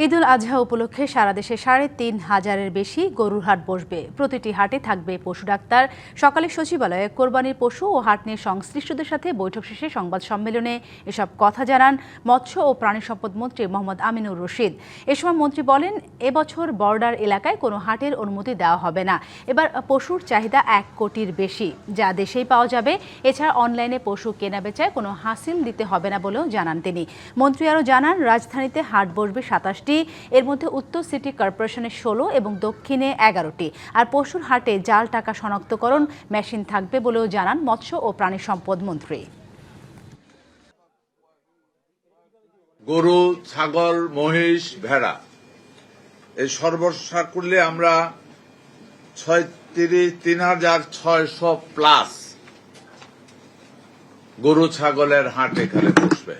ঈদ উল আজহা উপলক্ষে সারা দেশে ৩,৫০০-এর বেশি গরুর হাট বসবে। প্রতিটি হাটে থাকবে পশু ডাক্তার। সকালে সচিবালয়ে কোরবানির পশু ও হাট নিয়ে সংশ্লিষ্টদের সাথে বৈঠক শেষে সংবাদ সম্মেলনে এসব কথা জানান মৎস্য ও প্রাণী সম্পদ মন্ত্রী মোহাম্মদ আমিনুর রশিদ। এ সময় মন্ত্রী বলেন, এবছর বর্ডার এলাকায় কোনো হাটের অনুমতি দেওয়া হবে না। এবার পশুর চাহিদা ১ কোটির বেশি, যা দেশেই পাওয়া যাবে। এছাড়া অনলাইনে পশু কেনা বেচায় কোনো হাসিল দিতে হবে না বলেও জানান তিনি। মন্ত্রী আরও জানান, রাজধানীতে হাট বসবে ২৭টি, এর মধ্যে উত্তর সিটি কর্পোরেশনের ১৬ এবং দক্ষিণে ১১টি। আর পশুর হাটে জাল টাকা শনাক্তকরণ মেশিন থাকবে বলেও জানান মৎস্য ও প্রাণী সম্পদ মন্ত্রী। গরু, ছাগল, মহিষ, ভেড়া এই সর্বসা করলে আমরা ৩,৬০০ প্লাস গরু ছাগলের হাট এখানে বসবে।